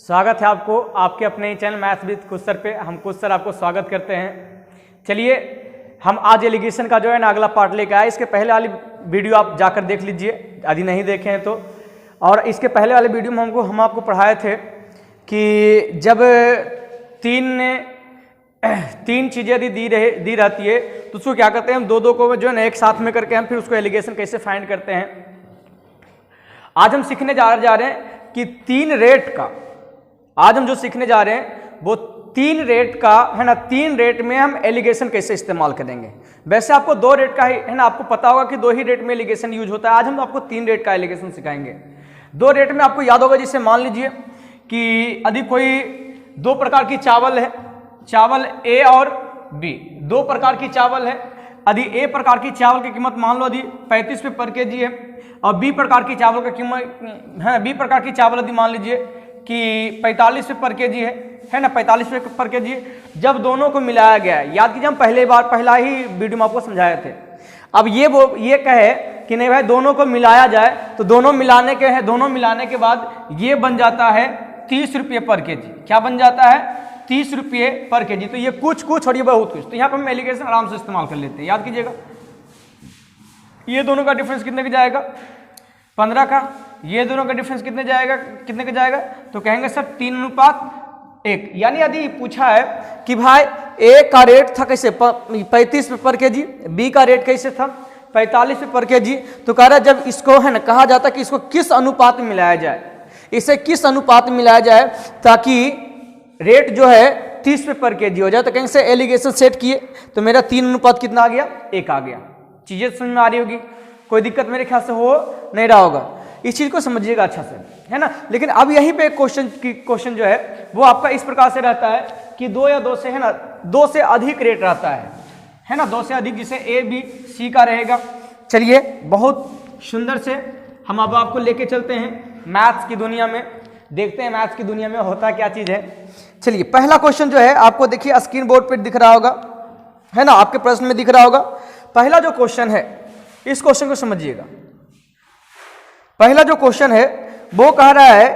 स्वागत है आपको आपके अपने ही channel maths with Kush sir पे। हम कुश सर आपको स्वागत करते हैं। चलिए हम आज एलिगेशन का जो है ना अगला पार्ट लेकर आए। इसके पहले वाली वीडियो आप जाकर देख लीजिए यदि नहीं देखे हैं तो। और इसके पहले वाले वीडियो में हम आपको पढ़ाए थे कि जब तीन चीज़ें यदि दी रहती है तो उसको क्या करते हैं हम दो को जो है ना एक साथ में करके हम फिर उसको एलिगेशन कैसे फाइंड करते हैं। आज हम सीखने जा रहे हैं कि तीन रेट का, आज हम जो सीखने जा रहे हैं वो तीन रेट का है ना, तीन रेट में हम एलिगेशन कैसे इस्तेमाल करेंगे। वैसे आपको दो रेट का ही है ना, आपको पता होगा कि दो ही रेट में एलिगेशन यूज होता है। आज हम आपको तीन रेट का एलिगेशन सिखाएंगे। दो रेट में आपको याद होगा, जैसे मान लीजिए कि यदि कोई दो प्रकार की चावल है, चावल ए और बी, दो प्रकार की चावल है। यदि ए प्रकार की चावल की कीमत मान लो यदि 35 रुपये पर केजी है और बी प्रकार की चावल की कीमत है, बी प्रकार की चावल यदि मान लीजिए कि 45 रुपये पर केजी है ना, 45 रुपये पर केजी। जब दोनों को मिलाया गया है, याद कीजिए हम पहला ही वीडियो में आपको समझाए थे। अब ये कहे कि नहीं भाई दोनों को मिलाया जाए तो दोनों मिलाने के बाद ये बन जाता है 30 रुपये पर केजी। क्या बन जाता है? 30 रुपये पर केजी। तो ये कुछ और ये बहुत कुछ। तो यहाँ पर हम एलिगेशन आराम से इस्तेमाल कर लेते हैं। याद कीजिएगा ये दोनों का डिफरेंस कितने का जाएगा? 15 का। ये दोनों का डिफरेंस कितने का जाएगा? तो कहेंगे सर 3:1। यानी यदि पूछा है कि भाई ए का रेट था कैसे 35 रुपये पर केजी, बी का रेट कैसे था 45 रुपये पर केजी, तो कह रहा है जब इसको है ना कहा जाता है कि इसको किस अनुपात में मिलाया जाए, इसे किस अनुपात में मिलाया जाए ताकि रेट जो है 30 रुपये पर केजी हो जाए। तो कहीं से एलिगेशन सेट किए तो मेरा 3 अनुपात कितना आ गया? 1 आ गया। चीजें समझ में आ रही होगी, कोई दिक्कत मेरे ख्याल से हो नहीं रहा होगा। इस चीज को समझिएगा अच्छा से, है ना। लेकिन अब यहीं पे क्वेश्चन जो है वो आपका इस प्रकार से रहता है कि दो या दो से है ना, दो से अधिक रेट रहता है ना, दो से अधिक, जिसे ए बी सी का रहेगा। चलिए बहुत सुंदर से हम अब आपको लेके चलते हैं मैथ्स की दुनिया में, देखते हैं मैथ्स की दुनिया में होता क्या चीज है। चलिए पहला क्वेश्चन जो है आपको देखिए स्क्रीन बोर्ड पर दिख रहा होगा, है ना, आपके प्रश्न में दिख रहा होगा। पहला जो क्वेश्चन है इस क्वेश्चन को समझिएगा। पहला जो क्वेश्चन है वो कह रहा है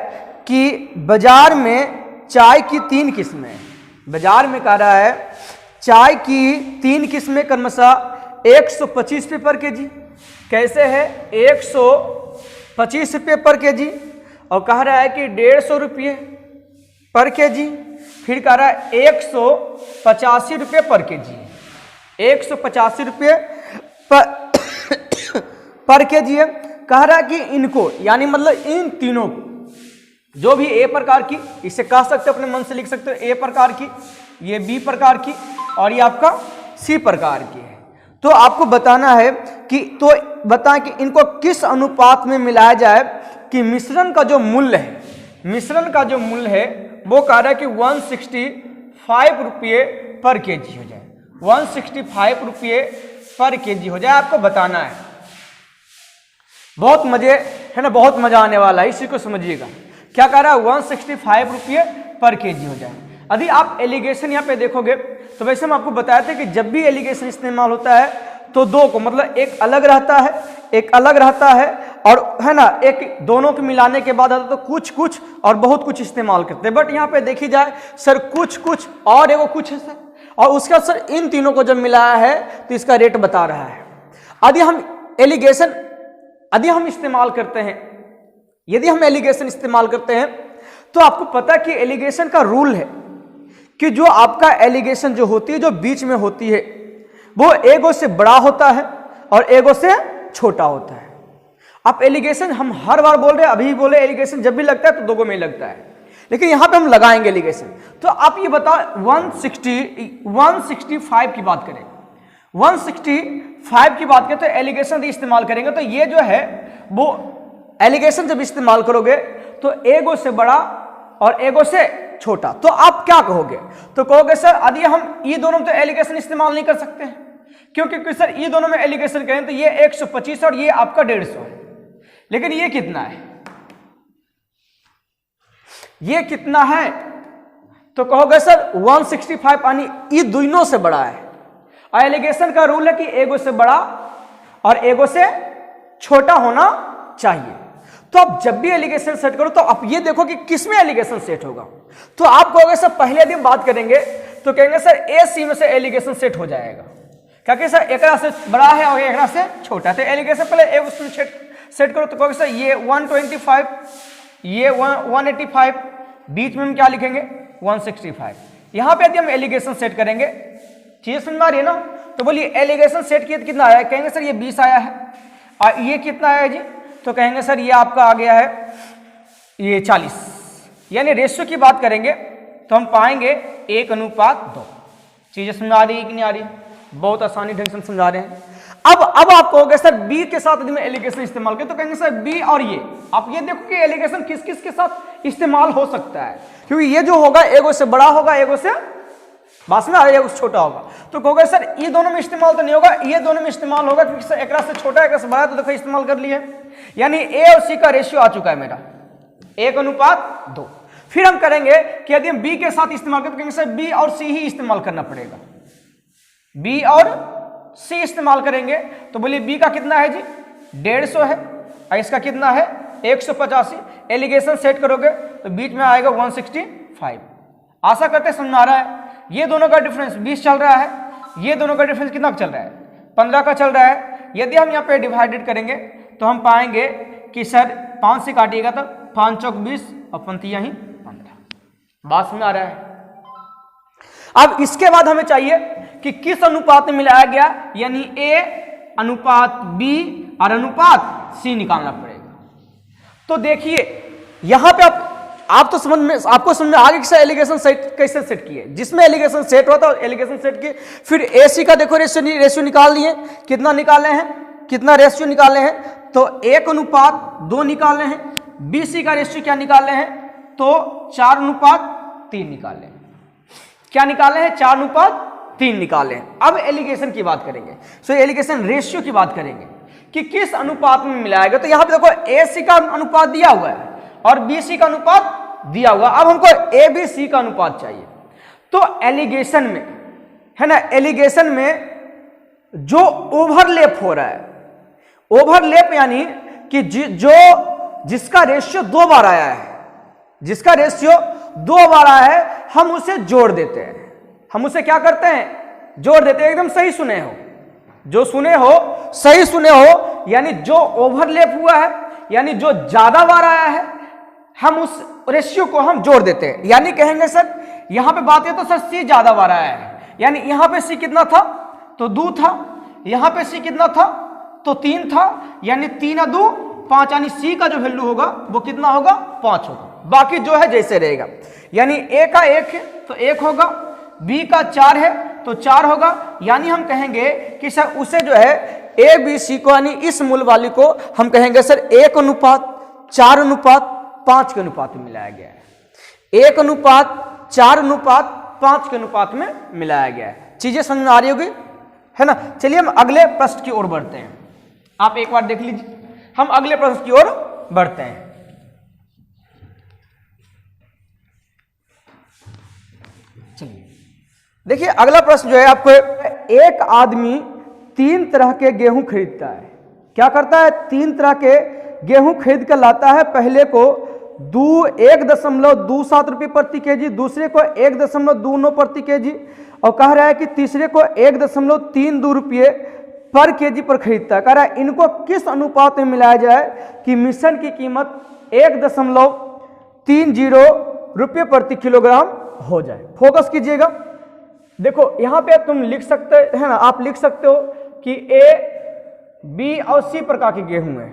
कि बाजार में चाय की 3 किस्में हैं। बाजार में कह रहा है चाय की 3 किस्में क्रमशः 125 रुपये पर केजी। कैसे है? 125 रुपये पर केजी। और कह रहा है कि 150 रुपये पर केजी। फिर कह रहा है 185 रुपये पर केजी। 185 रुपये पर केजी है। कह रहा है कि इनको, यानी मतलब इन तीनों को, जो भी ए प्रकार की, इसे कह सकते हो अपने मन से लिख सकते हो ए प्रकार की, ये बी प्रकार की और ये आपका सी प्रकार की है। तो आपको बताना है कि तो बताएं कि इनको किस अनुपात में मिलाया जाए कि मिश्रण का जो मूल्य है, मिश्रण का जो मूल्य है वो कह रहा है कि 165 रुपये पर केजी हो जाए। 165 रुपये पर केजी हो जाए, आपको बताना है। बहुत मजे है ना, बहुत मजा आने वाला है, इसी को समझिएगा। क्या कह रहा है? 165 रुपये पर केजी हो जाए। यदि आप एलिगेशन यहाँ पे देखोगे तो वैसे हम आपको बताए थे कि जब भी एलिगेशन इस्तेमाल होता है तो दो को, मतलब एक अलग रहता है, एक अलग रहता है, और है ना एक दोनों को मिलाने के बाद आता तो कुछ और बहुत कुछ इस्तेमाल करते हैं। बट यहाँ पे देखी जाए सर कुछ और एगो कुछ है सर, और उसका सर इन तीनों को जब मिलाया है तो इसका रेट बता रहा है। यदि हम एलिगेशन इस्तेमाल करते हैं, यदि हम एलिगेशन इस्तेमाल करते हैं तो आपको पता है कि एलिगेशन का रूल है कि जो आपका एलिगेशन जो होती है, जो बीच में होती है, वो एगो से बड़ा होता है और एगो से छोटा होता है। आप एलिगेशन हम हर बार बोल रहे हैं, अभी बोले एलिगेशन जब भी लगता है तो दो में लगता है, लेकिन यहां पे हम लगाएंगे एलिगेशन। तो आप ये बताओ 165 की बात करें, 165 की बात करें तो एलिगेशन इस्तेमाल करेंगे तो ये जो है वो एलिगेशन जब इस्तेमाल करोगे तो एगो से बड़ा और एगो से छोटा। तो आप क्या कहोगे? तो कहोगे सर यदि हम ये दोनों तो एलिगेशन इस्तेमाल नहीं कर सकते हैं, क्योंकि सर ये दोनों में एलिगेशन करें तो ये 125 और ये आपका 150 है, लेकिन ये कितना है? ये कितना है? तो कहोगे सर 165 यानी ये दोनों से बड़ा है। और एलिगेशन का रूल है कि एगो से बड़ा और एगो से छोटा होना चाहिए। तो आप जब भी एलिगेशन सेट करो तो आप ये देखो कि किसमें एलिगेशन सेट होगा। तो आप कहोगे सर पहले दिन बात करेंगे तो कहेंगे सर ए सी में से एलिगेशन सेट हो जाएगा, क्योंकि सर एक से बड़ा है और एक से छोटा है, तो एलिगेशन पहले ए उसमें सेट करो। तो कहोगे सर ये 125, ये 185, बीच में हम क्या लिखेंगे 165। यहां पे यदि हम एलिगेशन सेट करेंगे, चीज समझ में आ रही है ना, तो बोलिए एलिगेशन सेट किया तो कितना आया, कहेंगे सर ये 20 आया है, और ये कितना आया जी, तो कहेंगे सर ये आपका आ गया है ये 40। यानी रेशियो की बात करेंगे तो हम पाएंगे 1:2। चीजें समझ आ रही है कि नहीं आ रही, बहुत आसानी ढंग से समझा रहे हैं। अब आप कहोगे सर बी के साथ यदि मैं एलिगेशन इस्तेमाल करें, तो कहेंगे सर बी और ये, आप ये देखो कि एलिगेशन किस किस के साथ इस्तेमाल हो सकता है, क्योंकि ये जो होगा एगो से बड़ा होगा, एगो से बात में एगो से छोटा होगा। तो कहोगे सर ये दोनों में इस्तेमाल तो नहीं होगा, ये दोनों में इस्तेमाल होगा, क्योंकि सर एक से छोटा एक से बड़ा, तो देखो इस्तेमाल कर लिए। यानी ए और सी का रेशियो आ चुका है मेरा 1:2। फिर हम करेंगे कि यदि हम बी के साथ इस्तेमाल करें तो कहेंगे सर बी और सी ही इस्तेमाल करना पड़ेगा, बी और सी इस्तेमाल करेंगे। तो बोलिए बी का कितना है जी 150 है, और इसका कितना है 185। एलिगेशन सेट करोगे तो बीच में आएगा 165। आशा करते समझ में आ रहा है। ये दोनों का डिफरेंस 20 चल रहा है, ये दोनों का डिफरेंस कितना चल रहा है 15 का चल रहा है। यदि हम यहाँ पे डिवाइडेड करेंगे तो हम पाएंगे कि सर 5 से काटिएगा तो 5 चौक 20 और पंतियां ही 15। बात समझ आ रहा है। अब इसके बाद हमें चाहिए कि किस अनुपात में मिलाया गया, यानी ए अनुपात बी और अनुपात सी निकालना पड़ेगा। तो देखिए यहां पे आप तो आपको समझ में आ गया कि एलिगेशन सेट कैसे सेट किए, जिसमें एलिगेशन सेट हुआ था एलिगेशन सेट किए। फिर ए सी का देखो रेशियो निकाल लिए, कितना निकाले हैं, कितना रेशियो निकाले हैं, तो 1:2 निकाले हैं। बी सी का रेशियो क्या निकाले हैं, तो 4:3 निकाले हैं। क्या निकाले हैं 4:3 निकाले हैं। अब एलिगेशन की बात करेंगे, सो एलिगेशन रेशियो की बात करेंगे कि किस अनुपात में मिलाएगा। तो यहां पे देखो ए सी का अनुपात दिया हुआ है और बी सी का अनुपात दिया हुआ। अब हमको ए बी सी का अनुपात चाहिए। तो एलिगेशन में है ना, एलिगेशन में जो ओवरलैप हो रहा है, ओवरलैप यानी कि जिसका रेशियो 2 बार आया है, जिसका रेशियो 2 बार आया है, हम उसे जोड़ देते हैं। हम उसे क्या करते हैं, जोड़ देते हैं। एकदम सही सुने हो, जो सुने हो सही सुने हो, यानी जो ओवरलैप हुआ है, यानी जो ज्यादा बार आया है, हम उस रेशियो को हम जोड़ देते हैं। यानी कहेंगे सर यहां पे बात है तो सर सी ज्यादा बार आया है, यानी यहां पे सी कितना था तो 2 था, यहां पे सी कितना था तो 3 था, यानी 3 और 2 5, यानी सी का जो वैल्यू होगा वो कितना होगा 5 होगा। बाकी जो है जैसे रहेगा, यानी ए का 1 है तो 1 होगा, बी का 4 है तो 4 होगा। यानी हम कहेंगे कि सर उसे जो है ए बी सी को, यानी इस मूल वाली को हम कहेंगे सर 1:4:5 के अनुपात में मिलाया गया है। 1:4:5 के अनुपात में मिलाया गया है। चीजें समझ में आ रही होगी, है ना। चलिए हम अगले प्रश्न की ओर बढ़ते हैं। आप एक बार देख लीजिए, हम अगले प्रश्न की ओर बढ़ते हैं। चलिए देखिए अगला प्रश्न जो है आपको, एक आदमी 3 तरह के गेहूं खरीदता है। क्या करता है, 3 तरह के गेहूं खरीद कर लाता है। पहले को 1.27 रुपये प्रति केजी, दूसरे को 1.29 प्रति केजी, और कह रहा है कि तीसरे को 1.32 रुपये पर केजी पर खरीदता है। कह रहा है इनको किस अनुपात में मिलाया जाए कि मिश्रण की कीमत 1.30 रुपये प्रति किलोग्राम हो जाए। फोकस कीजिएगा। देखो यहां पे तुम लिख सकते है ना, आप लिख सकते हो कि ए बी और सी प्रकार के गेहूं है।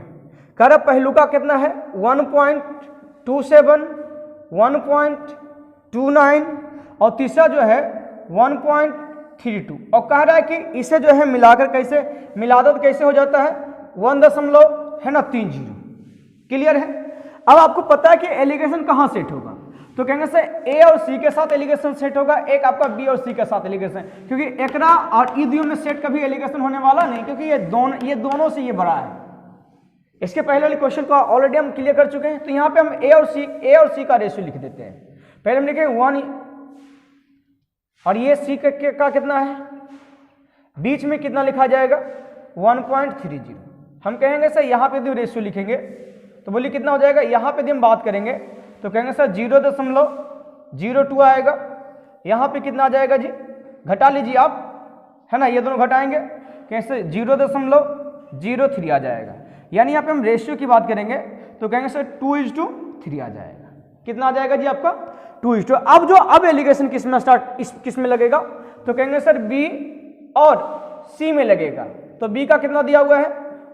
कह रहा पहलू का कितना है 1.27, 1.29 और तीसरा जो है 1.32, और कह रहा है कि इसे जो है मिलाकर कैसे मिलादत कैसे हो जाता है 1.30। क्लियर है। अब आपको पता है कि एलिगेशन कहां सेट होगा, तो कहेंगे सर ए और सी के साथ एलिगेशन सेट होगा, एक आपका बी और सी के साथ एलिगेशन, क्योंकि एकरा और ई दोनों में सेट कभी एलिगेशन होने वाला नहीं, क्योंकि ये दोनों से ये बड़ा है। इसके पहले वाले क्वेश्चन को ऑलरेडी हम क्लियर कर चुके हैं। तो यहाँ पे हम ए और सी का रेशियो लिख देते हैं। पहले हम लिखेंगे 1 और ये सी का कितना है, बीच में कितना लिखा जाएगा 1.30। हम कहेंगे सर यहाँ पे जो रेशियो लिखेंगे तो बोलिए कितना हो जाएगा। यहाँ पे यदि हम बात करेंगे तो कहेंगे सर 0.02 आएगा। यहाँ पे कितना आ जाएगा जी, घटा लीजिए आप, है ना, ये दोनों घटाएंगे कैसे 0.03 आ जाएगा। यानी यहाँ पे हम रेशियो की बात करेंगे तो कहेंगे सर 2:3 आ जाएगा। कितना आ जाएगा जी आपका 2:2। अब एलिगेशन किस में लगेगा तो कहेंगे सर बी और सी में लगेगा। तो बी का कितना दिया हुआ है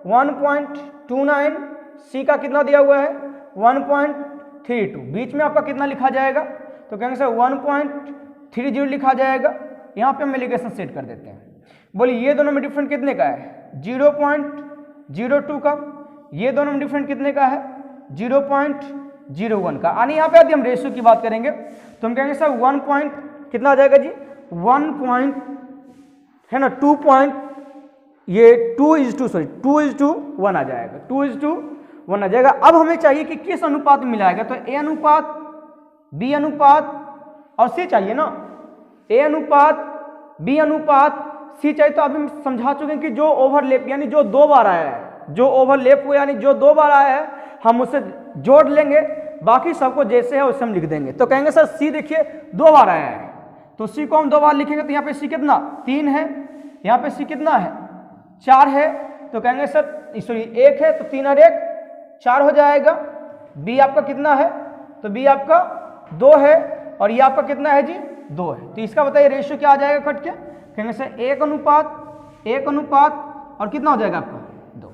1.29, सी का कितना दिया हुआ है 1.32। बीच में आपका कितना लिखा जाएगा तो कहेंगे सर 1.30 लिखा जाएगा। यहाँ पे हम एलिगेशन सेट कर देते हैं। बोलिए ये दोनों में डिफरेंट कितने का है 0.02 का, ये दोनों में डिफरेंट कितने का है 0.01 का। यानी यहाँ पे यदि हम रेशियो की बात करेंगे तो हम कहेंगे सर 1 पॉइंट कितना आ जाएगा जी 1 पॉइंट है ना 2:1 आ जाएगा, 2:1 आ जाएगा। अब हमें चाहिए कि किस अनुपात में मिलाएगा, तो ए अनुपात बी अनुपात और सी चाहिए ना, ए अनुपात बी अनुपात सी चाहिए। तो अभी हम समझा चुके हैं कि जो ओवरलैप यानी जो 2 बार आया है, जो ओवरलैप हुआ यानी जो 2 बार आया है हम उसे जोड़ लेंगे, बाकी सबको जैसे है उसे हम लिख देंगे। तो कहेंगे सर सी देखिए 2 बार आया है तो सी को हम 2 बार लिखेंगे तो यहाँ पे सी कितना 3 है, यहाँ पे सी कितना है 4 है। तो कहेंगे सर सॉरी 1 है तो 3 और 1 4 हो जाएगा। बी आपका कितना है तो बी आपका 2 है और ये आपका कितना है जी 2 है। तो इसका बताइए रेशियो क्या आ जाएगा कट के, कहेंगे सर 1 अनुपात और कितना हो जाएगा आपका 2।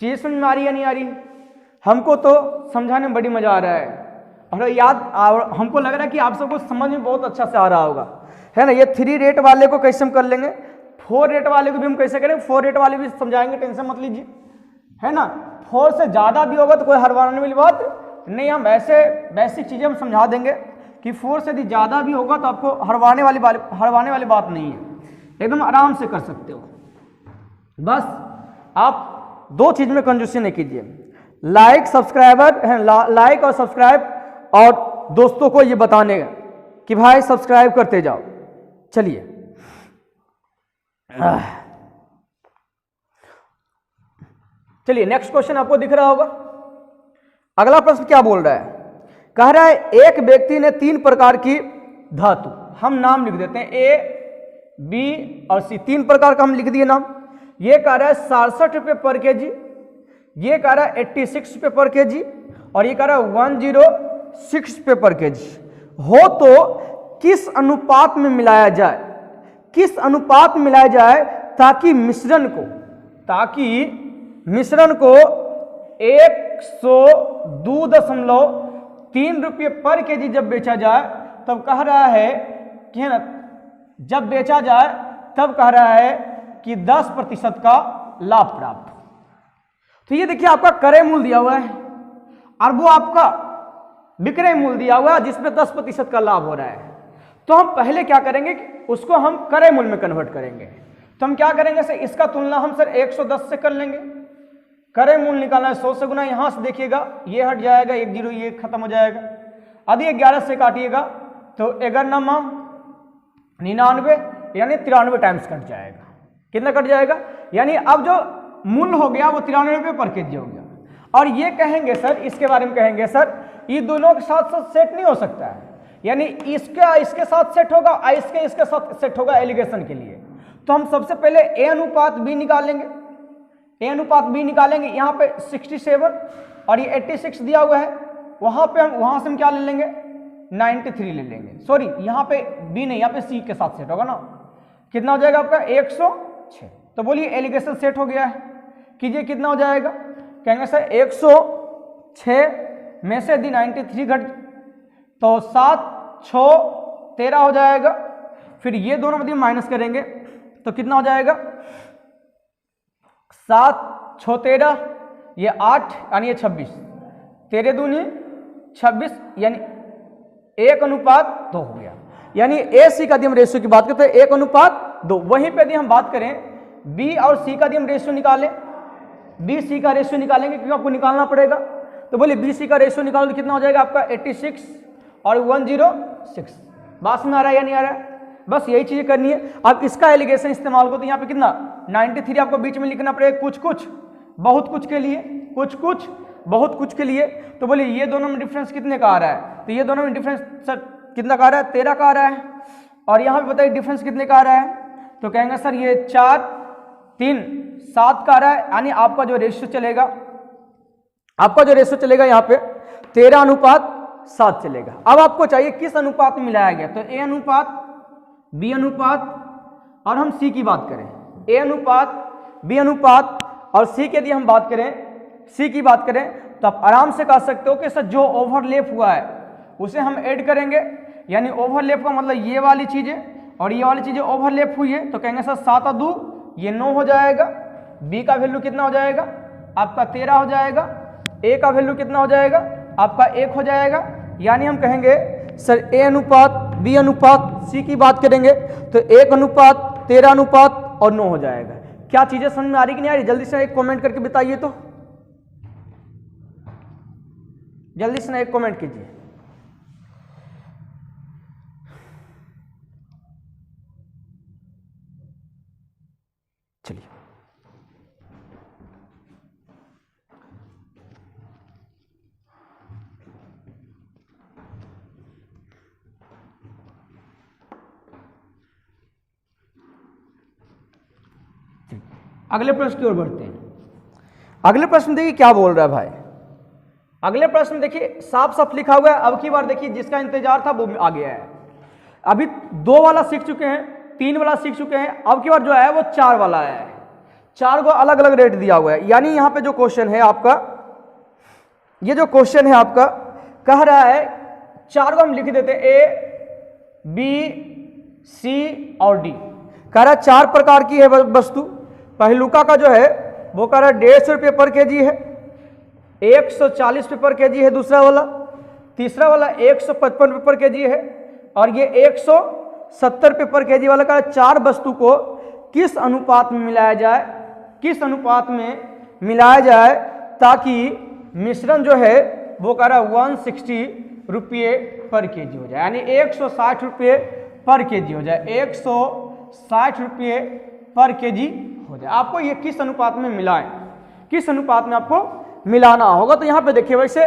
चीज समझ में आ रही है नहीं आ रही? हमको तो समझाने में बड़ी मजा आ रहा है और हमको लग रहा है कि आप सबको समझ में बहुत अच्छा से आ रहा होगा, है ना। ये 3 रेट वाले को कैसे हम कर लेंगे, 4 रेट वाले को भी हम कैसे करेंगे, 4 रेट वाले भी समझाएंगे, टेंशन मत लीजिए, है ना। 4 से ज़्यादा भी होगा तो कोई हरवाने वाली बात नहीं, हम ऐसे बेसिक चीज़ें हम समझा देंगे कि 4 से यदि ज़्यादा भी होगा तो आपको हरवाने वाली बात नहीं है, एकदम आराम से कर सकते हो। बस आप 2 चीज़ में कंजूसी नहीं कीजिए, लाइक और सब्सक्राइब और दोस्तों को ये बताने कि भाई सब्सक्राइब करते जाओ। चलिए नेक्स्ट क्वेश्चन आपको दिख रहा होगा। अगला प्रश्न क्या बोल रहा है, कह रहा है एक व्यक्ति ने 3 प्रकार की धातु, हम नाम लिख देते हैं ए बी और सी, 3 प्रकार का हम लिख दिए नाम। ये कह रहा है 67 रुपये पर केजी, ये कह रहा है 86 रुपये पर केजी और ये कह रहा है 106 रुपये पर केजी हो तो किस अनुपात में मिलाया जाए, ताकि मिश्रण को 102.3 रुपये पर केजी जब बेचा जाए तब कह रहा है कि है ना, जब बेचा जाए तब कह रहा है कि 10% का लाभ प्राप्त। तो ये देखिए आपका क्रय मूल्य दिया हुआ है और वो आपका विक्रय मूल्य दिया हुआ है जिसमें 10% का लाभ हो रहा है। तो हम पहले क्या करेंगे कि उसको हम क्रय मूल्य में कन्वर्ट करेंगे। तो हम क्या करेंगे सर, इसका तुलना हम सर 110 से कर लेंगे। क्रय मूल्य निकालना है 100 से गुना, यहां से देखिएगा ये हट जाएगा, 1 0 ये खत्म हो जाएगा। यदि 11 से काटिएगा तो 99 यानी 93 टाइम्स कट जाएगा। कितना कट जाएगा, यानी अब जो मूल्य हो गया वो 93 रुपये पर केजी हो गया। और ये कहेंगे सर, इसके बारे में कहेंगे सर ये दोनों के साथ साथ सेट नहीं हो सकता है, यानी इसके साथ सेट होगा, इसके साथ सेट होगा एलिगेशन के लिए। तो हम सबसे पहले ए अनुपात बी निकालेंगे, यहाँ पे 67 और ये 86 दिया हुआ है, वहां से हम क्या ले लेंगे 93 ले लेंगे। सॉरी यहाँ पे बी नहीं, यहाँ पे सी के साथ सेट होगा ना। कितना हो जाएगा आपका 106। तो बोलिए एलिगेशन सेट हो गया है, कीजिए कितना हो जाएगा, कहेंगे सर 106 में से यदि 93 घट तो 7 6 13 हो जाएगा। फिर ये दोनों यदि माइनस करेंगे तो कितना हो जाएगा 7 6 13, ये 8 यानी ये 26, 13 दूनी 26 यानी 1:2 हो गया। यानी ए सी का यदि हम रेशियो की बात करते हैं 1:2। वहीं पे यदि हम बात करें बी और सी का यदि हम रेशियो निकालें, बी सी का रेशियो निकालेंगे क्योंकि आपको निकालना पड़ेगा। तो बोलिए बी सी का रेशियो निकालो तो कितना हो जाएगा आपका 86 और 106। बात में आ रहा है या नहीं आ रहा है? बस यही चीजें करनी है। अब इसका एलिगेशन इस्तेमाल को तो यहाँ पे कितना 93 आपको बीच में लिखना पड़ेगा, कुछ बहुत कुछ के लिए, बहुत कुछ के लिए। तो बोलिए ये दोनों में डिफरेंस कितने का आ रहा है, तो ये दोनों में डिफरेंस सर कितना का आ रहा है, 13 का आ रहा है। और यहाँ पे बताइए डिफरेंस कितने का आ रहा है, तो कहेंगे सर ये 4 3 7 का आ रहा है। यानी आपका जो रेशियो चलेगा, आपका जो रेशियो चलेगा यहाँ पे 13:7 चलेगा। अब आपको चाहिए किस अनुपात में मिलाया गया, तो ए अनुपात बी अनुपात और हम सी की बात करें, ए अनुपात बी अनुपात और सी की यदि हम बात करें, सी की बात करें तो आप आराम से कह सकते हो कि सर जो ओवरलैप हुआ है उसे हम ऐड करेंगे। यानी ओवरलैप का मतलब ये वाली चीजें और ये वाली चीजें ओवरलैप हुई है, तो कहेंगे सर 7 और 2 ये 9 हो जाएगा। बी का वैल्यू कितना हो जाएगा, आपका 13 हो जाएगा। ए का वैल्यू कितना हो जाएगा, आपका 1 हो जाएगा। यानी हम कहेंगे सर ए अनुपात बी अनुपात सी की बात करेंगे तो 1:13 और 9 हो जाएगा। क्या चीजें समझ में आ रही कि नहीं आ रही, जल्दी से एक कमेंट करके बताइए, तो जल्दी से ना एक कमेंट कीजिए। चलिए अगले प्रश्न की ओर बढ़ते हैं। अगले प्रश्न देखिए क्या बोल रहा है भाई। अगले प्रश्न देखिए साफ साफ लिखा हुआ है। अब की बार देखिए जिसका इंतजार था वो आ गया है। अभी 2 वाला सीख चुके हैं, 3 वाला सीख चुके हैं, अब की बार जो है वो 4 वाला है। 4 को अलग अलग रेट दिया हुआ है। यानी यहाँ पे जो क्वेश्चन है आपका, ये जो क्वेश्चन है आपका कह रहा है 4 को हम लिख देते हैं ए बी सी और डी। कह रहा है 4 प्रकार की है वस्तु। पहलुका का जो है वो कह रहा है 150 रुपये पर केजी है, 140 रुपये पर केजी है दूसरा वाला, तीसरा वाला 155 रुपये पर केजी है और ये 170 रुपये पर केजी वाला। का 4 वस्तु को किस अनुपात में मिलाया जाए, किस अनुपात में मिलाया जाए ताकि मिश्रण जो है वो कह रहा है 160 रुपये पर केजी हो जाए। यानी 160 रुपये पर केजी हो जाए, 160 रुपये पर केजी हो जाए। आपको ये किस अनुपात में मिलाएं, किस अनुपात में आपको मिलाना होगा। तो यहां पे देखिए वैसे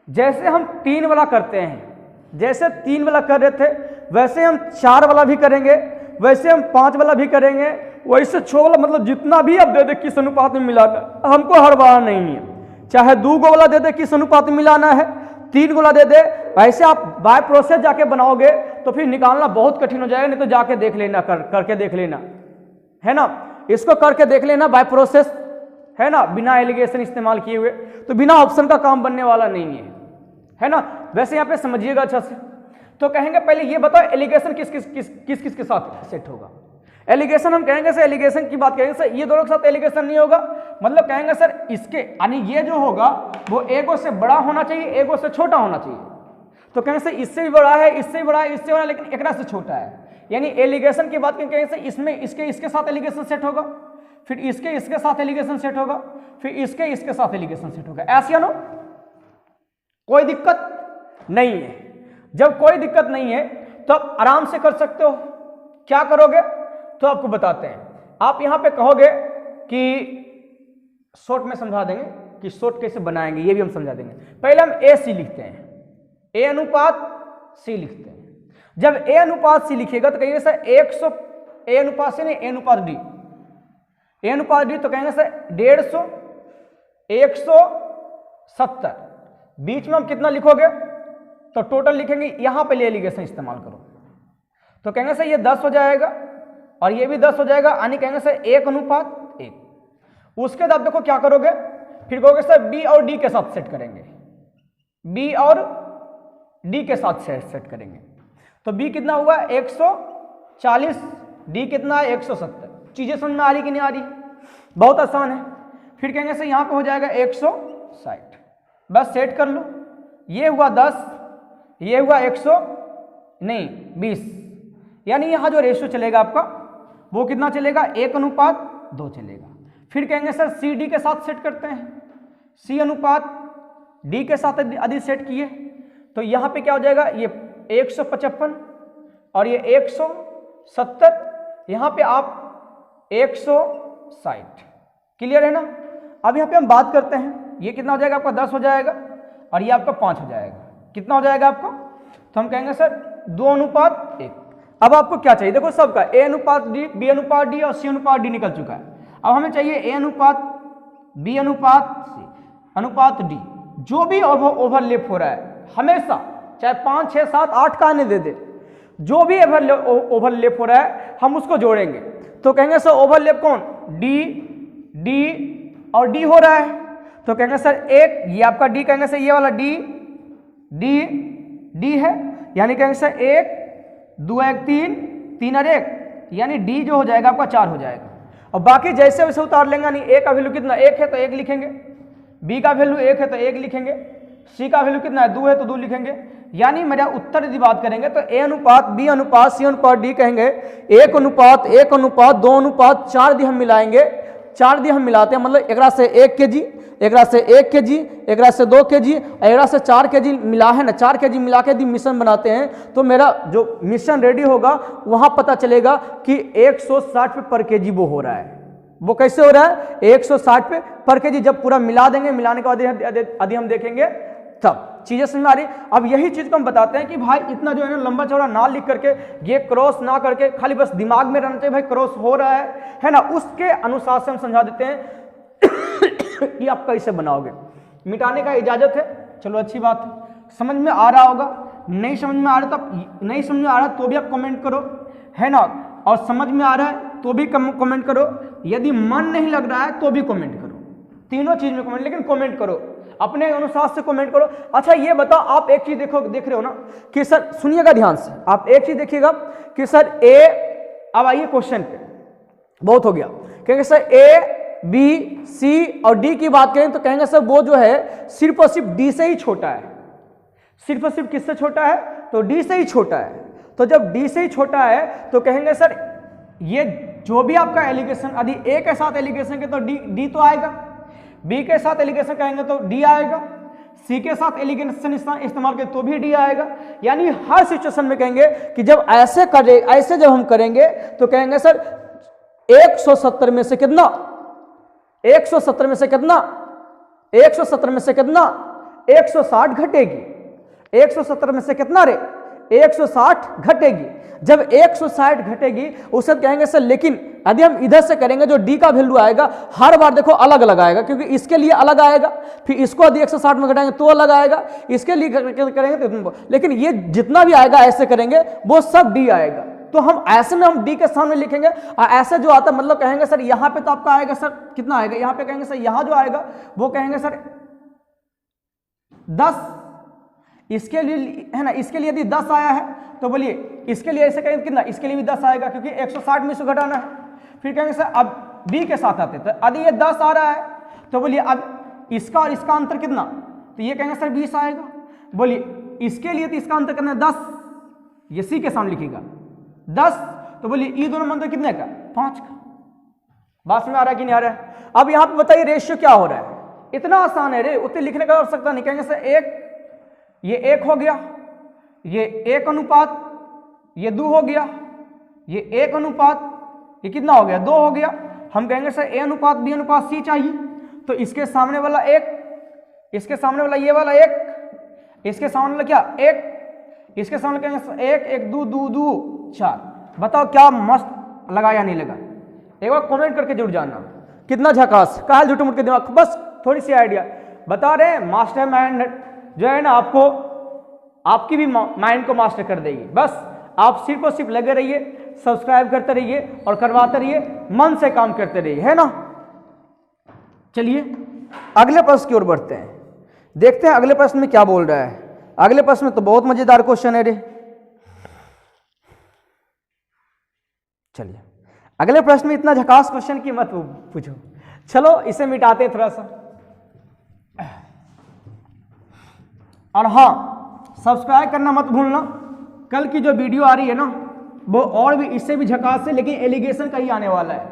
जैसे हम 3 वाला करते हैं, जैसे 3 वाला कर रहे थे वैसे हम 4 वाला भी करेंगे, वैसे हम 5 वाला भी करेंगे, वैसे 6 वाला, मतलब जितना भी आप दे दे किस अनुपात में मिलाना, हमको हर बार नहीं है। चाहे 2 वाला दे दे किस अनुपात में मिलाना है, 3 वाला दे दे, ऐसे आप बाय प्रोसेस जाके बनाओगे तो फिर निकालना बहुत कठिन हो जाएगा। नहीं तो जाके देख लेना, करके देख लेना, है ना, इसको करके देख लेना बाय प्रोसेस, है ना, बिना एलिगेशन इस्तेमाल किए हुए। तो बिना ऑप्शन का काम बनने वाला नहीं है ना। वैसे यहाँ पे समझिएगा अच्छा से। तो कहेंगे पहले ये बताओ एलिगेशन किस किस के साथ सेट होगा। एलिगेशन हम कहेंगे सर, एलिगेशन की बात करेंगे सर, ये दोनों के साथ एलिगेशन नहीं होगा। मतलब कहेंगे सर इसके, यानी ये जो होगा वो एगो से बड़ा होना चाहिए, एगो से छोटा होना चाहिए। तो कहेंगे सर इससे भी बड़ा है, इससे भी बड़ा है, इससे बड़ा, लेकिन एकरा से छोटा है। यानी एलिगेशन की बात करेंगे सर, इसमें इसके साथ एलिगेशन सेट होगा, फिर इसके साथ एलिगेशन सेट होगा, फिर इसके साथ एलिगेशन सेट होगा। ऐसे नो, कोई दिक्कत नहीं है। जब कोई दिक्कत नहीं है तो आप आराम से कर सकते हो। क्या करोगे तो आपको बताते हैं। आप यहां पे कहोगे कि शॉर्ट में समझा देंगे कि शॉर्ट कैसे बनाएंगे, ये भी हम समझा देंगे। पहले हम ए सी लिखते हैं, ए अनुपात सी लिखते हैं। जब ए अनुपात सी लिखिएगा तो कहिए सर 100, ए अनुपात सी नहीं, ए अनुपात डी, ए अनुपात डी। तो कहेंगे सर 150, 170, बीच में हम कितना लिखोगे तो टोटल लिखेंगे, यहां पे एलिगेशन इस्तेमाल करो। तो कहेंगे सर ये 10 हो जाएगा और ये भी 10 हो जाएगा, यानी कहेंगे सर 1:1। उसके बाद देखो क्या करोगे, फिर कहोगे सर बी और डी के साथ सेट करेंगे, बी और डी के साथ सेट करेंगे। तो बी कितना हुआ 140, डी कितना है 170। चीजें समझ में आ रही कि नहीं आ रही, बहुत आसान है। फिर कहेंगे सर यहां पे हो जाएगा 160, बस सेट कर लो। ये हुआ 10, ये हुआ 120, यानी यहां जो रेशियो चलेगा आपका वो कितना चलेगा 1:2 चलेगा। फिर कहेंगे सर सी डी के साथ सेट करते हैं, सी अनुपात डी के साथ यदि सेट किए तो यहां पे क्या हो जाएगा, ये 155 और ये 170, यहां पे आप 160। क्लियर है ना। अब यहां पे हम बात करते हैं, ये कितना हो जाएगा आपका 10 हो जाएगा और ये आपका 5 हो जाएगा। कितना हो जाएगा आपका? तो हम कहेंगे सर 2:1। अब आपको क्या चाहिए? देखो सबका A अनुपात D, B अनुपात D और C अनुपात D निकल चुका है। अब हमें चाहिए A अनुपात B अनुपात C अनुपात D। जो भी ओवरलैप हो रहा है हमेशा, चाहे 5, 6, 7, 8 का आने दे दे, जो भी ओवरलैप हो रहा है हम उसको जोड़ेंगे। तो कहेंगे सर ओवरलैप कौन? D और D हो रहा है, तो कहेंगे सर एक ये आपका D, कहेंगे सर ये वाला D है, यानी कहेंगे सर 1 2 1 3 3 और 1, यानी D जो हो जाएगा आपका 4 हो जाएगा। और बाकी जैसे वैसे उतार लेंगे, नहीं A का वैल्यू कितना 1 है तो 1 लिखेंगे, B का वैल्यू 1 है तो 1 लिखेंगे, C का वैल्यू कितना है 2 है तो 2 लिखेंगे। यानी मेरा उत्तर यदि बात करेंगे तो A अनुपात B अनुपात C अनुपात D कहेंगे 1 अनुपात 1 अनुपात 2 अनुपात 4 दी हम मिलाएंगे, 4 दी हम मिलाते हैं, मतलब एकरा से 1 kg, एकरा से 1 kg, एकरा से 2 kg, एकरा से 4 kg मिला है ना, 4 kg मिला के यदि मिश्रण बनाते हैं तो मेरा जो मिश्रण रेडी होगा वहां पता चलेगा कि 160 रुपये पर kg वो हो रहा है। वो कैसे हो रहा है? 160 रुपये पर kg। जब पूरा मिला देंगे, मिलाने के बाद यदि हम देखेंगे तब चीजें समझ आ रही। अब यही चीज को हम बताते हैं कि भाई इतना जो है ना लंबा चौड़ा ना लिख करके, ये क्रॉस ना करके, खाली बस दिमाग में रहना चाहिए भाई क्रॉस हो रहा है ना, उसके अनुसार से हम समझा देते हैं कि आप कैसे बनाओगे। मिटाने का इजाजत है, चलो अच्छी बात है। समझ में आ रहा होगा, नहीं समझ में आ रहा तो नहीं समझ में आ रहा तो भी आप कमेंट करो, है ना, और समझ में आ रहा है तो भी कमेंट करो, यदि मन नहीं लग रहा है तो भी कमेंट करो, तीनों चीज में कमेंट, लेकिन कमेंट करो, अपने अनुसार से कमेंट करो। अच्छा ये बताओ, आप एक चीज देख रहे हो ना कि सर, सुनिएगा ध्यान से, आप एक चीज देखिएगा कि सर अब आइए क्वेश्चन पे, बहुत हो गया, कहेंगे सर A B C और D की बात करें तो कहेंगे सर वो जो है सिर्फ और सिर्फ D से ही छोटा है। सिर्फ और सिर्फ किससे छोटा है? तो D से ही छोटा है। तो जब D से ही छोटा है तो कहेंगे सर ये जो भी आपका एलिगेशन, यदि A के साथ एलिगेशन के तो D तो आएगा, B के साथ एलिगेशन कहेंगे तो D आएगा, C के साथ एलिगेशन इस्तेमाल करें तो भी D आएगा। यानी हर सिचुएशन में कहेंगे कि जब ऐसे जब हम करेंगे तो कहेंगे सर 170 में से कितना, 170 में से कितना, 170 में से कितना, 160 घटेगी। 170 में से कितना रे? 160 घटेगी। जब 160 घटेगी उसे कहेंगे सर, लेकिन यदि हम इधर से करेंगे जो D का वैल्यू आएगा हर बार देखो अलग अलग आएगा, क्योंकि इसके लिए अलग आएगा, फिर इसको यदि 160 में घटाएंगे तो अलग आएगा, इसके लिए करेंगे तो, लेकिन ये जितना भी आएगा ऐसे करेंगे वो सब D आएगा। तो हम ऐसे में हम D के सामने लिखेंगे, और ऐसे जो आता मतलब कहेंगे सर यहाँ पे तो आपका आएगा सर कितना आएगा, यहाँ पे कहेंगे सर यहाँ जो आएगा वो कहेंगे सर 10, इसके लिए है ना, इसके लिए यदि 10 आया है तो बोलिए इसके लिए ऐसे कहेंगे कितना, इसके लिए भी 10 आएगा क्योंकि 160 में से घटाना है। फिर कहेंगे सर अब B के साथ आते तो यदि ये 10 आ रहा है तो बोलिए अब इसका और इसका अंतर कितना, तो ये कहेंगे सर 20 आएगा। बोलिए इसके लिए तो इसका अंतर कितना है 10, ये C के सामने लिखिएगा 10, तो बोलिए ये दोनों अंतर कितने का, 5 का। बात में आ रहा है कि नहीं आ रहा है? अब यहाँ पे बताइए रेशियो क्या हो रहा है, इतना आसान है रे, उतने लिखने का आवश्यकता नहीं। कहेंगे सर ये 1 हो गया, ये 1 अनुपात, ये 2 हो गया, ये 1 अनुपात, ये कितना हो गया 2 हो गया। हम कहेंगे सर A अनुपात B अनुपात C चाहिए, तो इसके सामने वाला 1, इसके सामने वाला ये वाला 1, इसके सामने वाला क्या 1, इसके सामने कहेंगे सर 1 1 2 2 2 4। बताओ क्या मस्त लगा या नहीं लगा? एक बार कमेंट करके जरूर जानना, कितना झकास, कहा झूठे मूठ के दिमाग, बस थोड़ी सी आइडिया बता रहे हैं। मास्टर माइंड जो है ना आपको, आपकी भी माइंड को मास्टर कर देगी। बस आप सिर्फ और सिर्फ लगे रहिए, सब्सक्राइब करते रहिए और करवाते रहिए, मन से काम करते रहिए, है ना। चलिए अगले प्रश्न की ओर बढ़ते हैं, देखते हैं अगले प्रश्न में क्या बोल रहा है। अगले प्रश्न में तो बहुत मजेदार क्वेश्चन है रे। चलिए अगले प्रश्न में इतना झकास क्वेश्चन की मत पूछो, चलो इसे मिटाते हैं थोड़ा सा। और हाँ, सब्सक्राइब करना मत भूलना। कल की जो वीडियो आ रही है ना वो और भी इससे भी झकास है, लेकिन एलिगेशन का ही आने वाला है।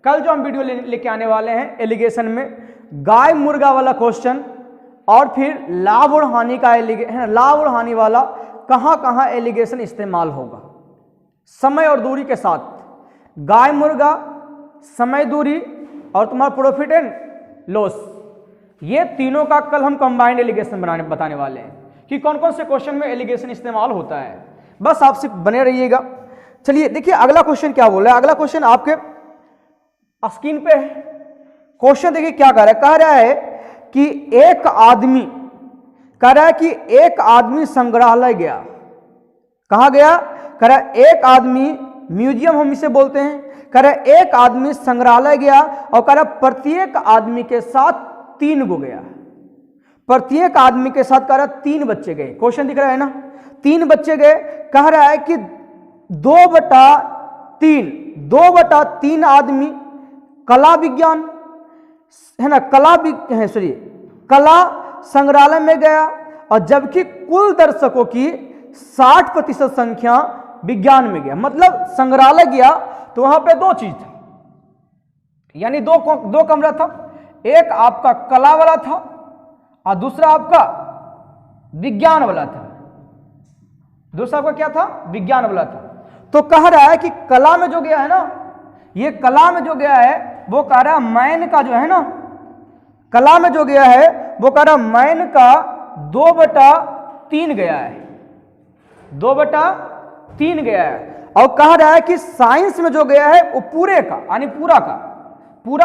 कल जो हम वीडियो लेके आने वाले हैं एलिगेशन में गाय मुर्गा वाला क्वेश्चन, और फिर लाभ और हानि का लाभ और हानि वाला कहाँ कहाँ एलिगेशन इस्तेमाल होगा, समय और दूरी के साथ। गाय मुर्गा, समय दूरी और तुम्हारा प्रॉफिट एंड लॉस, ये तीनों का कल हम कंबाइंड एलिगेशन बताने वाले हैं कि कौन कौन से क्वेश्चन में एलिगेशन इस्तेमाल होता है। बस आप सिर्फ बने रहिएगा। चलिए देखिए अगला क्वेश्चन क्या बोल रहा है। अगला क्वेश्चन आपके स्क्रीन पे है। क्वेश्चन देखिए क्या कह रहा है कि एक आदमी, कह रहा है कि एक आदमी संग्रहालय गया। कहां गया? कह रहा है एक आदमी, म्यूजियम हम इसे बोलते हैं। कह रहा है एक आदमी संग्रहालय गया और कह रहा है प्रत्येक आदमी के साथ 3 गो गया। प्रत्येक आदमी के साथ कह रहा है 3 बच्चे गए। क्वेश्चन दिख रहा है ना, 3 बच्चे गए। कह रहा है कि 2/3 आदमी कला विज्ञान है ना, कला संग्रहालय में गया, और जबकि कुल दर्शकों की 60% संख्या विज्ञान में गया। मतलब संग्रहालय गया तो वहां पे 2 चीज था, यानी दो कमरा था। एक आपका कला वाला था और दूसरा आपका विज्ञान वाला था। दूसरा आपका क्या था? विज्ञान वाला था। तो कह रहा है कि कला में जो गया है ना, ये कला में जो गया है वो कह रहा है मैन का जो है ना, कला में जो गया है वो कह रहा है मैन का 2/3 गया है। 2/3 गया है। और कह रहा है कि साइंस में जो गया है वो पूरे का, यानी पूरा